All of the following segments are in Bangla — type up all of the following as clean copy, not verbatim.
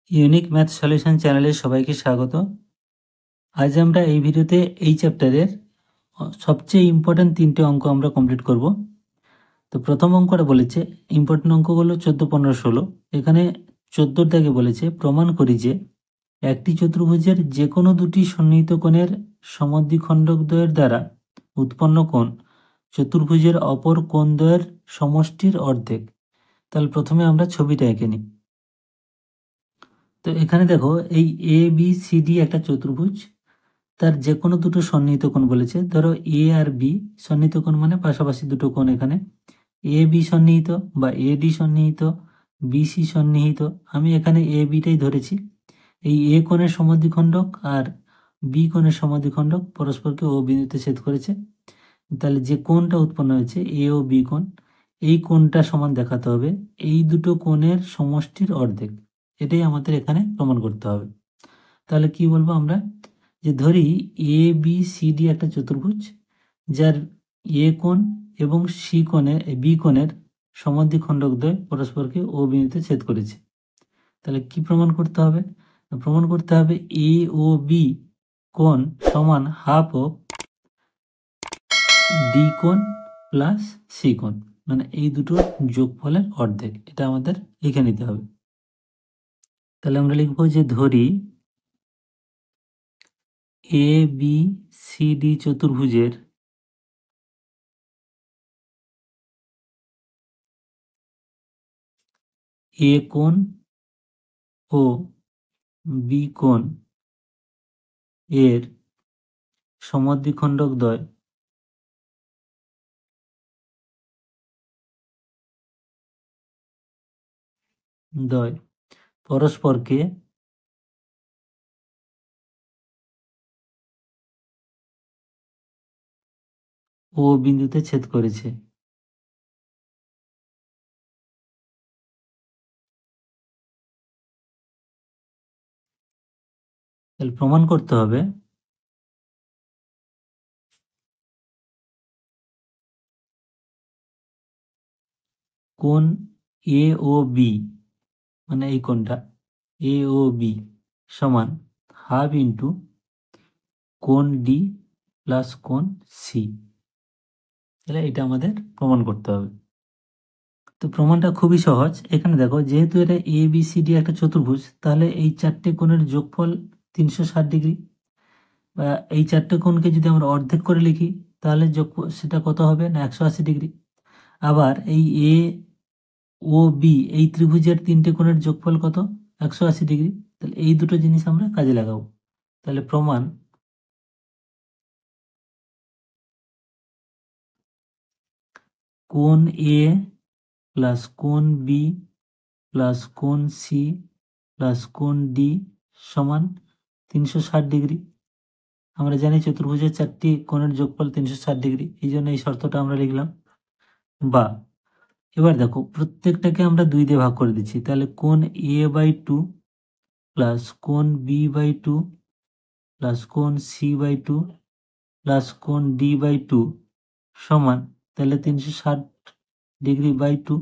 ইউনিক ম্যাথ সলিউশন চ্যানেলে সবাইকে স্বাগত। আজ আমরা এই ভিডিওতে এই চ্যাপ্টারের সবচেয়ে ইম্পর্ট্যান্ট 3টে অঙ্ক আমরা কমপ্লিট করব। তো প্রথম অঙ্কটা বলেছে, ইম্পর্ট্যান্ট অঙ্কগুলো 14, 15, 16। এখানে 14 দাগে বলেছে প্রমাণ করি যে একটি চতুর্ভুজের যে কোনো দুটি সন্নিহিত কোণের সমদ্বিখণ্ডকদ্বয়ের দ্বারা উৎপন্ন কোণ চতুর্ভুজের অপর কোণদ্বয়ের সমষ্টির অর্ধেক। তাহলে প্রথমে আমরা ছবিটা এঁকে নিই। তো এখানে দেখো, এই এ বি সি ডি একটা চতুর্ভুজ, তার যে কোনো দুটো সন্নিহিত কোণ বলেছে। ধরো এ আর বি সন্নিহিত কোণ মানে পাশাপাশি দুটো কোণ। এখানে এ বি সন্নিহিত বা এ ডি সন্নিহিত, বি সি সন্নিহিত। আমি এখানে এ বিটাই ধরেছি। এই এ কোণের সমদ্বিখণ্ডক আর বি কোণের সমদ্বিখণ্ডক পরস্পরকে ও বিন্দুতে ছেদ করেছে। তাহলে যে কোণটা উৎপন্ন হয়েছে এ ও বি কোণ, এই কোণটা সমান দেখাতে হবে এই দুটো কোণের সমষ্টির অর্ধেক। এটাই আমাদের এখানে প্রমাণ করতে হবে। তাহলে কি বলবো আমরা, যে ধরি এ বি সি ডি একটা চতুর্ভুজ, যার এ কোণ এবং সি কোণে বি কোণের সমদ্বিখণ্ডকদ্বয় পরস্পরকে ও বিন্দুতে ছেদ করেছে। তাহলে কি প্রমাণ করতে হবে? প্রমাণ করতে হবে এ ও বি কোণ সমান হাফ অফ ডি কোণ প্লাস সি কোণ, মানে এই দুটোর যোগফলের অর্ধেক। এটা আমাদের লিখে নিতে হবে। তাহলে আমরা লিখবো যে ধরি এ বি সি ডি চতুর্ভুজের এ কোণ ও বি কোণ এর সমদ্বিখণ্ডকদ্বয় পরস্পরকে ও বিন্দুতে ছেদ করেছে। তাহলে প্রমাণ করতে হবে কোণ এ ও বি, মানে এই কোণটা এ ও বি সমান হাফ ইন্টু কোণ ডি প্লাস কোণ সি। তাহলে এটা আমাদের প্রমাণ করতে হবে। তো প্রমাণটা খুবই সহজ। এখানে দেখো, যেহেতু এটা এ বি সি ডি একটা চতুর্ভুজ, তাহলে এই চারটে কোণের যোগফল 360 ডিগ্রি। বা এই চারটে কোণকে যদি আমরা অর্ধেক করে লিখি, তাহলে সেটা কত হবে না 180 ডিগ্রি। আবার এই এ ও বি এই ত্রিভুজের 3টে কোণের যোগফল কত? 180 ডিগ্রি। তাহলে এই দুটো জিনিস আমরা কাজে লাগাবো। তাহলে প্রমাণ কোণ এ প্লাস কোণ বি প্লাস কোণ সি প্লাস কোণ ডি সমান 360 ডিগ্রি। আমরা জানি চতুর্ভুজের 4টি কোণের যোগফল 360 ডিগ্রি, এই জন্য এই শর্তটা আমরা লিখলাম। বা এবার দেখো, প্রত্যেকটাকে আমরা 2 দিয়ে ভাগ করে দিচ্ছি। তাহলে কোণ এ বাই 2 প্লাস কোণ বি বাই 2 প্লাস কোণ সি বাই 2 প্লাস কোণ ডি বাই 2 সমান, তাহলে 360 ডিগ্রি বাই 2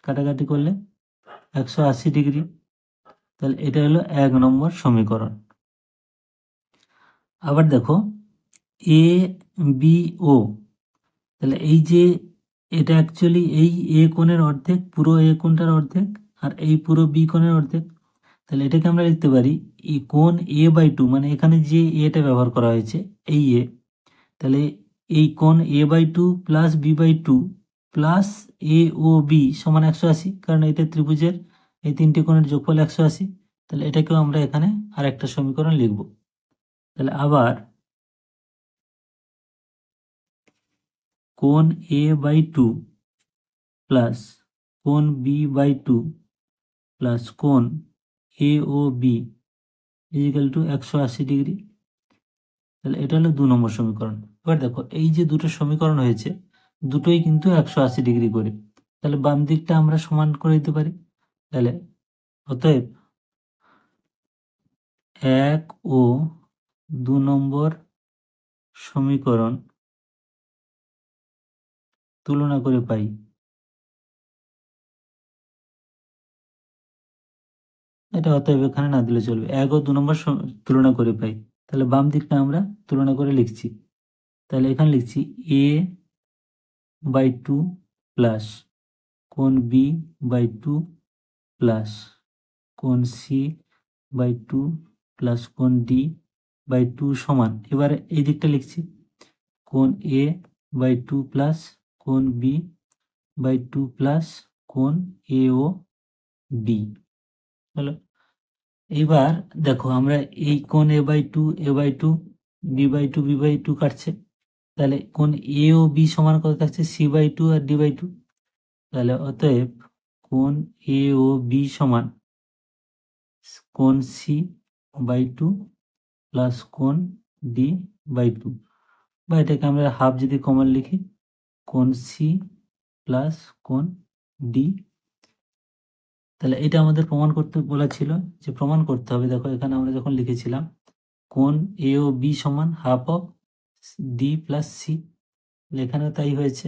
কাটাকাটি করলে 180 ডিগ্রি। তাহলে এটা হলো 1 নম্বর সমীকরণ। আবার দেখো এ বি ও, তাহলে এই যে এটা অ্যাকচুয়ালি এই এ কোণের অর্ধেক, পুরো এ কোণটার অর্ধেক, আর এই পুরো বি কোণের অর্ধেক। তাহলে এটাকে আমরা লিখতে পারি এই কোণ এ বাই 2, মানে এখানে যে এটা ব্যবহার করা হয়েছে এই এ। তাহলে এই কোণ A by 2 plus B by 2 plus A O B সমান 180, কারণ এটা ত্রিভুজের এই 3টে কোণের যোগফল 180। তাহলে এটাকেও আমরা এখানে আর একটা সমীকরণ লিখব। তাহলে আবার কোণ এ বাই 2 প্লাস কোণ বি বাই 2 প্লাস কোণ a O B is equal two 180 degree. তাহলে এটা হলো 2 নম্বর সমীকরণ। এবার দেখো, এই যে দুটো সমীকরণ হয়েছে, দুটোই কিন্তু 180 ডিগ্রি করে। তাহলে বাম দিকটা আমরা সমান করে দিতে পারি। তাহলে অতএব 1 ও 2 নম্বর সমীকরণ তুলনা করে পাই এটা অতএব এখানে না দিলে চলবে। 1 ও 2 নম্বর তুলনা করে পাই, তাহলে বাম দিকটা আমরা তুলনা করে লিখছি। তাহলে এখানে লিখছি a/2 প্লাস কোণ b/2 প্লাস কোণ c/2 প্লাস কোণ d/2 সমান, এবারে এই দিকটা লিখছি কোণ a/2 প্লাস কোণ b/2 প্লাস কোণ a ও b হলো। এইবার দেখো আমরা এই কোণ a/2 b/2 b/2 কাটছে, তাহলে কোণ a ও b সমান কত থাকছে c/2 আর d/2। তাহলে অতএব কোণ a ও b সমান কোণ c/2 প্লাস কোণ d/2, বা এটাকে আমরা হাফ যদি কমন লিখি কোণ c প্লাস কোণ d। তাহলে এটা আমাদের প্রমাণ করতে বলা ছিল, যে প্রমাণ করতে হবে। দেখো এখানে আমরা যখন লিখেছিলাম কোণ এ ও বি সমান half of d plus c, এখানেও তাই হয়েছে।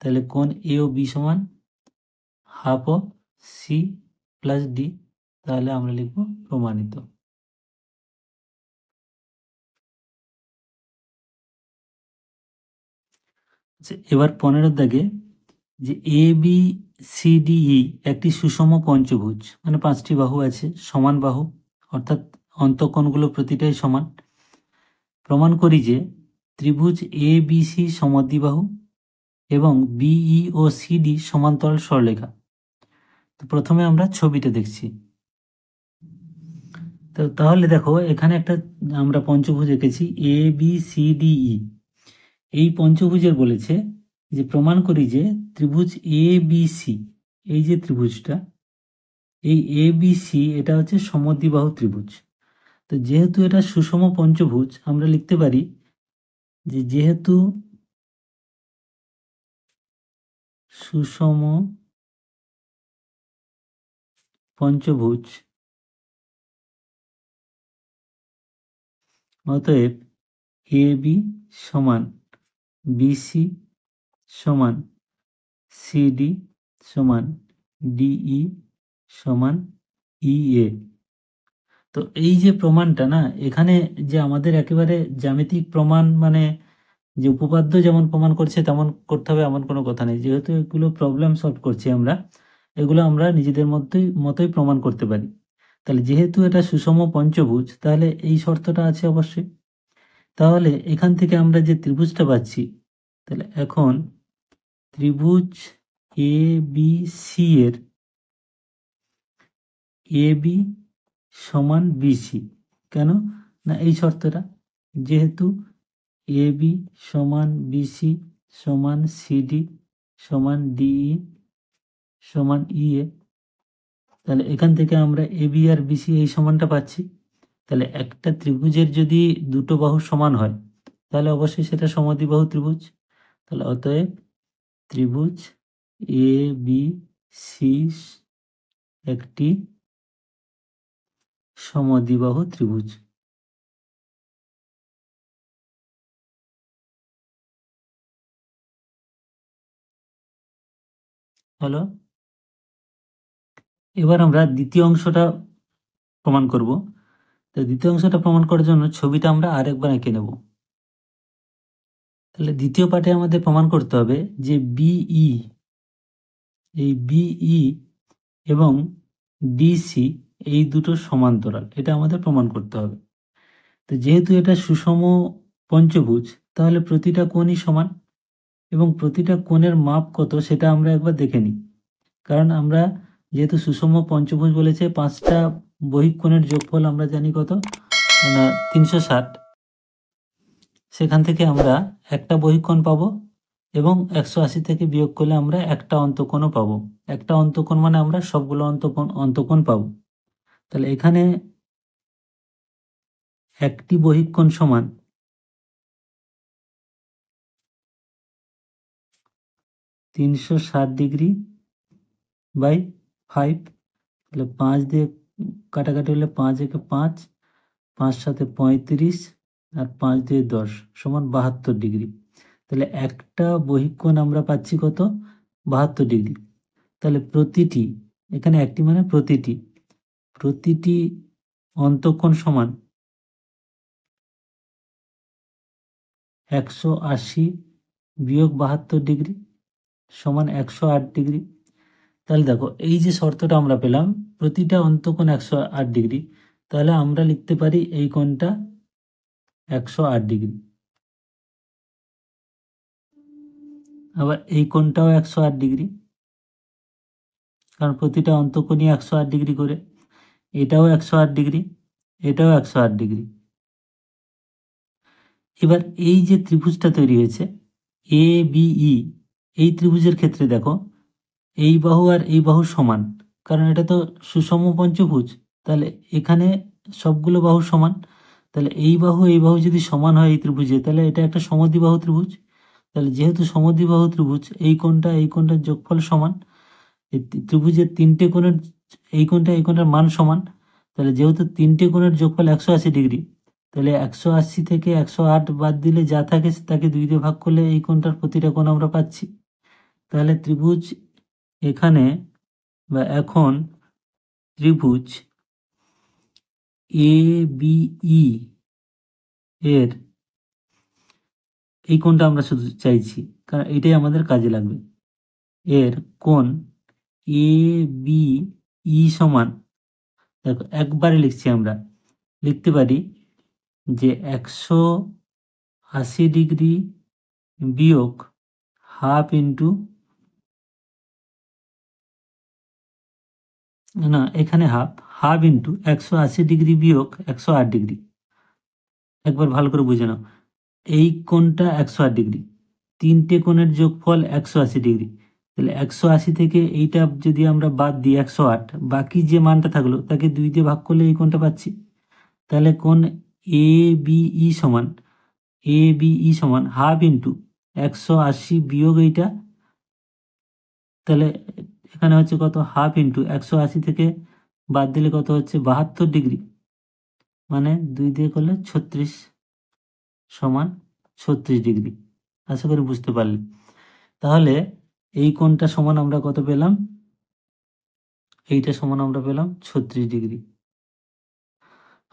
তাহলে কোণ এ ও বি সমান half of c plus d, তাহলে আমরা লিখব প্রমাণিত। আচ্ছা, এবার 15 দাগে যে a B C D e একটি সুষম পঞ্চভুজ, মানে 5টি বাহু আছে, সমান বাহু, অর্থাৎ অন্তঃকোণগুলো প্রতিটাই সমান। প্রমাণ করি যে ত্রিভুজ এ বি সি সমদ্বিবাহু এবং বিই ও সিডি সমান্তরাল সরলরেখা। তো প্রথমে আমরা ছবিটা দেখছি। তো তাহলে দেখো এখানে একটা আমরা পঞ্চভুজ এঁকেছি A B C D E. এই পঞ্চভুজের বলেছে যে প্রমাণ করি যে ত্রিভুজ এ বি সি, এই যে ত্রিভুজটা, এই এ বি সি এটা হচ্ছে সমদ্বিবাহু ত্রিভুজ। তো যেহেতু এটা সুষম পঞ্চভুজ, আমরা লিখতে পারি যে যেহেতু সুষম পঞ্চভুজ অতএব এ বি সমান বিসি সমান সিডি সমান ডিই সমান ইএ। তো এই যে প্রমাণটা না, এখানে যে আমাদের একেবারে জ্যামিতিক প্রমাণ, মানে যে উপপাদ্য যেমন প্রমাণ করছে তেমন করতে হবে এমন কোনো কথা নেই। যেহেতু এগুলো প্রবলেম সলভ করছি আমরা, এগুলো আমরা নিজেদের মতোই প্রমাণ করতে পারি। তাহলে যেহেতু এটা সুষম পঞ্চভুজ, তাহলে এই শর্তটা আছে অবশ্যই। তাহলে এখান থেকে আমরা যে ত্রিভুজটা পাচ্ছি, তাহলে এখন ত্রিভুজ এ বি সি এর এ বি সমান বিসি, কেন না এই শর্তটা, যেহেতু এ বি সমান বিসি সমান সিডি সমান ডিই সমান ইএ, তাহলে এখান থেকে আমরা এ বি আর বিসি এই সমানটা পাচ্ছি। তাহলে একটা ত্রিভুজের যদি দুটো বাহু সমান হয়, তাহলে অবশ্যই সেটা সমদ্বিবাহু ত্রিভুজ। তাহলে অতএব ত্রিভুজ এ বি সি একটি সমদ্বিবাহু ত্রিভুজ। হলো। এবার আমরা দ্বিতীয় অংশটা প্রমাণ করব। তো দ্বিতীয় অংশটা প্রমাণ করার জন্য ছবিটা আমরা আরেকবার এঁকে নেব। তাহলে দ্বিতীয় পার্টে আমাদের প্রমাণ করতে হবে যে বিই, এই বিই এবং ডিসি এই দুটো সমান্তরাল, এটা আমাদের প্রমাণ করতে হবে। তো যেহেতু এটা সুষম পঞ্চভুজ, তাহলে প্রতিটা কোণই সমান, এবং প্রতিটা কোণের মাপ কত সেটা আমরা একবার দেখে নিই। কারণ আমরা যেহেতু সুষম পঞ্চভুজ বলেছে, 5টা বহিক কোণের যোগফল আমরা জানি কত না 360। সেখান থেকে আমরা একটা বহিকোণ পাবো, এবং 180 থেকে বিয়োগ করলে আমরা একটা অন্তঃকোণও পাবো। একটা অন্তঃকোণ মানে আমরা সবগুলো অন্তঃকোণ পাবো। তাহলে এখানে একটি বহিকোণ সমান 360 ডিগ্রি বাই 5। তাহলে 5 দিয়ে কাটাকাটি হলে 5 একে 5, 5 সাথে 35, আর 5 দিয়ে 10 সমান 72 ডিগ্রি। তাহলে একটা বহিকোণ আমরা পাচ্ছি কত 72 ডিগ্রি। তাহলে প্রতিটি, এখানে একটি মানে প্রতিটি, প্রতিটি অন্তঃকোণ সমান 180 বিয়োগ 72 ডিগ্রি সমান 108 ডিগ্রি। তাহলে দেখো এই যে শর্তটা আমরা পেলাম, প্রতিটা অন্তঃকোণ 108 ডিগ্রি, তাহলে আমরা লিখতে পারি এই কোণটা 108 ডিগ্রি। আবার এই কোণটাও 108 ডিগ্রি, কারণ প্রতিটা অন্তঃকোণই 108 ডিগ্রি করে। এটাও 108 ডিগ্রি, এটাও 108 ডিগ্রি। এবার এই যে ত্রিভুজটা তৈরি হয়েছে এ বি ই, এই ত্রিভুজের ক্ষেত্রে দেখো এই বাহু আর এই বাহু সমান, কারণ এটা তো সুষম পঞ্চভুজ। তাহলে এখানে সবগুলো বাহু সমান, তাহলে এই বাহু যদি সমান হয় এই ত্রিভুজে, তাহলে এটা একটা সমদ্বিবাহু ত্রিভুজ। তাহলে যেহেতু সমদ্বিবাহু ত্রিভুজ, এই কোণটার যোগফল সমান। এই ত্রিভুজের তিনটে কোণের, এই কোণটার মান সমান। তাহলে যেহেতু তিনটে কোণের যোগফল 180 ডিগ্রি, তাহলে 180 থেকে 108 বাদ দিলে যা থাকে তাকে 2 দিয়ে ভাগ করলে এই কোণটার প্রতিটা কোণ আমরা পাচ্ছি। তাহলে ত্রিভুজ এখানে বা এখন ত্রিভুজ এ বি ই এর এই কোণটা আমরা শুধু চাইছি, কারণ এটাই আমাদের কাজে লাগবে। এর কোণ এ বি ই সমান, দেখো একবারে লিখছি, আমরা লিখতে পারি যে 180 ডিগ্রি বিয়োগ হাফ ইন্টু, না এখানে হাফ ইন্টু 180 ডিগ্রি বিয়োগ 108 ডিগ্রি। একবার ভালো করে বুঝে নাও, এই কোণটা 108 ডিগ্রি, তিনটে কোণের যোগফল 180 ডিগ্রি। তাহলে 180 থেকে এইটা যদি আমরা বাদ দিই 108, বাকি যে মানটা থাকলো তাকে 2 দিয়ে ভাগ করলে এই কোণটা পাচ্ছি। তাহলে কোণ এ বি ই সমান হাফ ইন্টু 180 বিয়োগ এইটা, তাহলে এখানে হচ্ছে কত, হাফ ইন্টু 180 থেকে বাদ দিলে কত হচ্ছে 72 ডিগ্রি, মানে 2 দিয়ে করলে 36 সমান 36 ডিগ্রি। আশা করি বুঝতে পারলে। তাহলে এই কোণটা সমান আমরা কত পেলাম, এইটা সমান আমরা পেলাম 36 ডিগ্রি।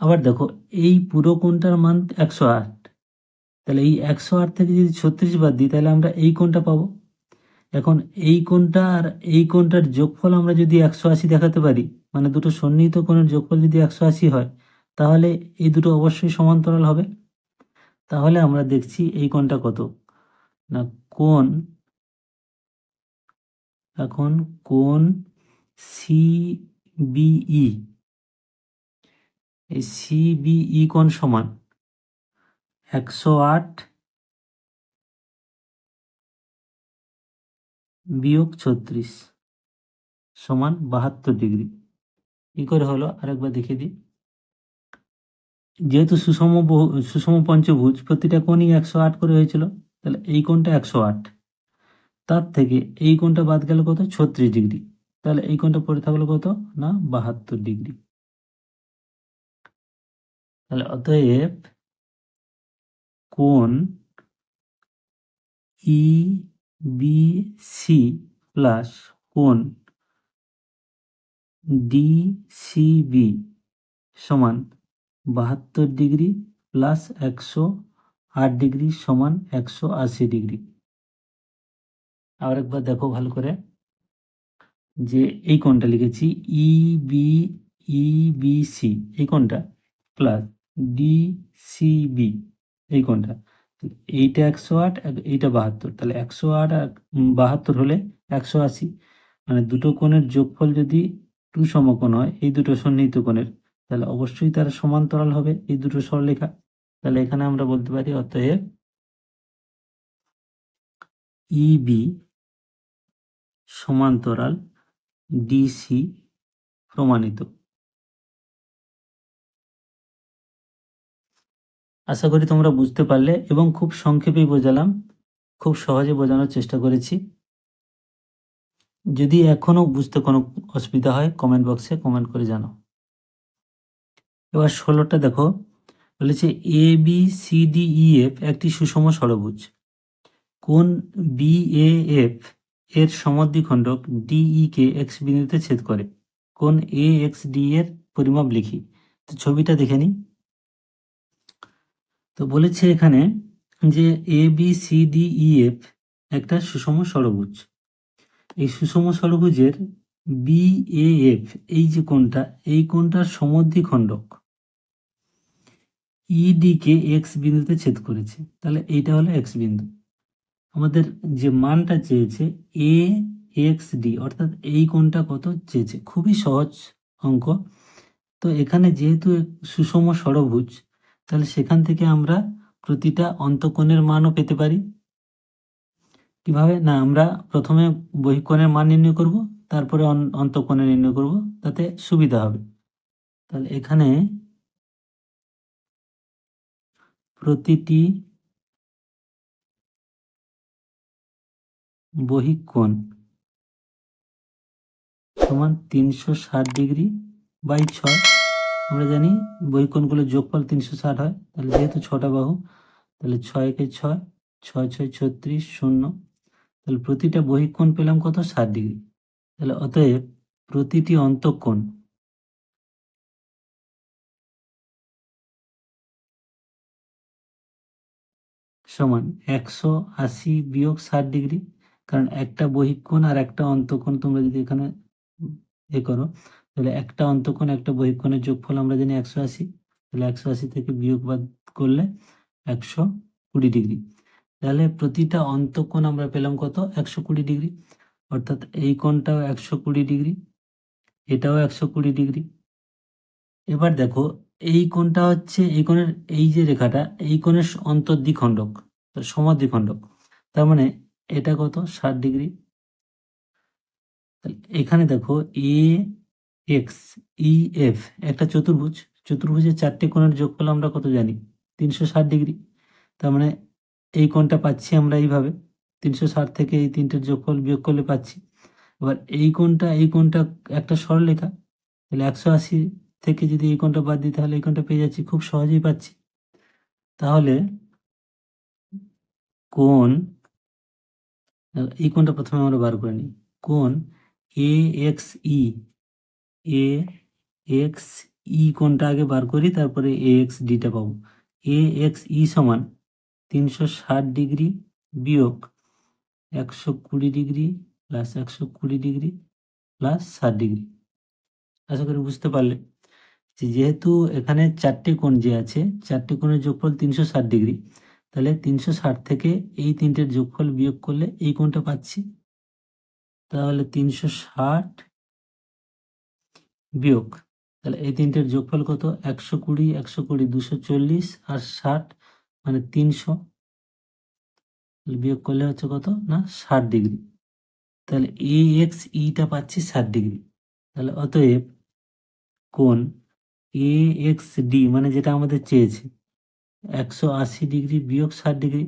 আবার দেখো এই পুরো কোণটার মান 108, তাহলে এই 108 থেকে যদি 36 বাদ দিই তাহলে আমরা এই কোণটা পাবো। এখন এই কোণটা আর এই কোণটার যোগফল আমরা যদি 180 দেখাতে পারি, মানে দুটো সন্নিহিত কোণের যোগফল যদি 180 হয়, তাহলে এই দুটো অবশ্যই সমান্তরাল হবে। তাহলে আমরা দেখছি এই কোণটা কত না, এখন কোণ সিবিই, এই সিবিই কোণ সমান 108 বিয়োগ 36 সমান 72 ডিগ্রি। কি করে হলো আরেকবার দেখিয়ে দিই। যেহেতু সুষম পঞ্চভুজ, প্রতিটা কোণই 108 করে হয়েছিল, তাহলে এই কোণটা 108, তার থেকে এই কোণটা বাদ গেল কত, 36 ডিগ্রি। তাহলে এই কোণটা পড়ে থাকলো কত না 72 ডিগ্রি। তাহলে অতএব কোণ ই বি সি প্লাস কোণ ডি সি বি সমান 72 ডিগ্রি প্লাস 108 ডিগ্রি সমান 180 ডিগ্রি। আর একবার দেখো ভালো করে, যে এই কোণটা লিখেছি ইবিসি এই কোণটা প্লাস ডিসিবি এই কোণটা, এইটা 108 এইটা 72, তাহলে 108 আর 72 হলে 180, মানে দুটো কোণের যোগফল যদি 2 সমকোণ হয়, এই দুটো সন্নিহিত কোণের, তাহলে অবশ্যই তারা সমান্তরাল হবে এই দুটো সরলরেখা। তাহলে এখানে আমরা বলতে পারি অতএব ইবি সমান্তরাল ডিসি প্রমাণিত। আশা করি তোমরা বুঝতে পারলে এবং খুব সংক্ষেপেই বোঝালাম, খুব সহজে বোঝানোর চেষ্টা করেছি। যদি এখনও বুঝতে কোনো অসুবিধা হয় কমেন্ট বক্সে কমেন্ট করে জানাও। এবার 16টা দেখো, বলেছে A B C D E F একটি সুষম ষড়ভুজ। কোণ বি এ এফ এর সমদ্বিখণ্ডক ডিই কে এক্স বিন্দুতে ছেদ করে। কোণ এ এক্স ডি এর পরিমাপ লিখি। তো ছবিটা দেখে নিই। তো বলেছে এখানে যে ABCDEF একটা সুষম ষড়ভুজ। এই সুষম ষড়ভুজের BAF এই যে কোণটা, এই কোণটার সমদ্বিখণ্ডক ED কে X বিন্দুতে ছেদ করেছে। তাহলে এইটা হলো X বিন্দু। আমাদের যে মানটা চেয়েছে AXD, অর্থাৎ এই কোণটা কত চেয়েছে। খুবই সহজ অঙ্ক। তো এখানে যেহেতু সুষম ষড়ভুজ, তাহলে সেখান থেকে আমরা প্রতিটা অন্তঃকোণের মানও পেতে পারি। কিভাবে না, আমরা প্রথমে বহিঃকোণের মান নির্ণয় করব, তারপরে অন্তঃকোণের নির্ণয় করব, তাতে সুবিধা হবে। তাহলে এখানে প্রতিটি বহিঃকোণ সমান 360 ডিগ্রি বাই 6। আমরা জানি বহিঃকোণগুলোর যোগফল 360 হয়। তাহলে যেহেতু 6টা বাহু, তাহলে 6 কে 6, 6 6 36, 0। তাহলে প্রতিটা বহিঃকোণ পেলাম কত, 60 ডিগ্রি। তাহলে অতএব প্রতিটি অন্তঃকোণ সমান 180 বিয়োগ 60 ডিগ্রি। কারণ একটা বহিঃকোণ আর একটা অন্তঃকোণ তোমরা যদি এখানে করো, তাহলে একটা অন্তঃকোণ একটা বহিঃকোণের যোগফল আমরা জানি 180। তাহলে 180 থেকে বিয়োগ বাদ করলে 120 ডিগ্রি। তাহলে প্রতিটা অন্তঃকোণ আমরা পেলাম কত, 120 ডিগ্রি। অর্থাৎ এই কোণটাও 120 ডিগ্রি, এটাও 120 ডিগ্রি। এবার দেখো এই কোণটা হচ্ছে এই কোণের এই যে রেখাটা, এই কোণের অন্তর্দ্বিখণ্ডক, সমদ্বিখণ্ডক। তার মানে এটা কত, 60 ডিগ্রি। এখানে দেখো AXEF একটা চতুর্ভুজ। চতুর্ভুজের 4টে কোণের যোগফল আমরা কত জানি, 360 ডিগ্রি। তার মানে এই কোণটা পাচ্ছি আমরা এইভাবে, 360 থেকে এই তিনটের যোগফল বিয়োগ করলে পাচ্ছি। এবার এই কোণটা একটা সরলরেখা, তাহলে 180 থেকে যদি এই কোণটা বাদ দিই, তাহলে এই কোণটা পেয়ে যাচ্ছি, খুব সহজেই পাচ্ছি। তাহলে কোণ, এই কোণটা প্রথমে আমরা বার করে নিই। কোণ AXE কোণটা আগে বার করি, তারপরে AXDটা পাবো। AXE সমান 360 ডিগ্রি বিয়োগ 120 degree plus 120 degree plus 60 degree. আশা করি বুঝতে পারলে যেহেতু এখানে 4টে কোণ যে আছে, 4টে কোণের যোগফল 360 ডিগ্রি। তাহলে 360 থেকে এই তিনটের যোগফল বিয়োগ করলে এই কোণটা পাচ্ছি। তাহলে 360 বিয়োগ, তাহলে এই তিনটের যোগফল কত, 120 120 240 আর 60 মানে 300। বিয়োগ করলে হচ্ছে কত না, 60 ডিগ্রি। তাহলে AXEটা পাচ্ছি 60 ডিগ্রি। তাহলে অতএব কোণ AXD মানে যেটা আমাদের চেয়েছে 180 ডিগ্রি বিয়োগ 60 ডিগ্রি,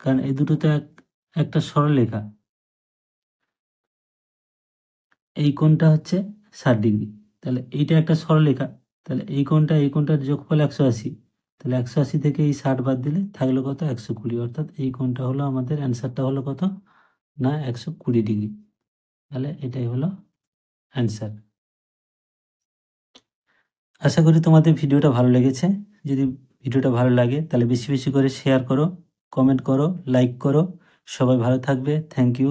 কারণ এই দুটো তো একটা সরলরেখা। এই কোণটা হচ্ছে 60 ডিগ্রি, তাহলে এইটা একটা সরলরেখা। তাহলে এই কোণটার যোগফল 180। তাহলে 180 থেকে এই 60 বাদ দিলে থাকলো কত, 120। অর্থাৎ এই কোণটা হলো আমাদের অ্যান্সারটা হলো কত না, 120 ডিগ্রি। তাহলে এটাই হলো অ্যান্সার। আশা করি তোমাদের ভিডিওটা ভালো লেগেছে। যদি ভিডিওটা ভালো লাগে তাহলে বেশি বেশি করে শেয়ার করো, কমেন্ট করো, লাইক করো। সবাই ভালো থাকবে। Thank you.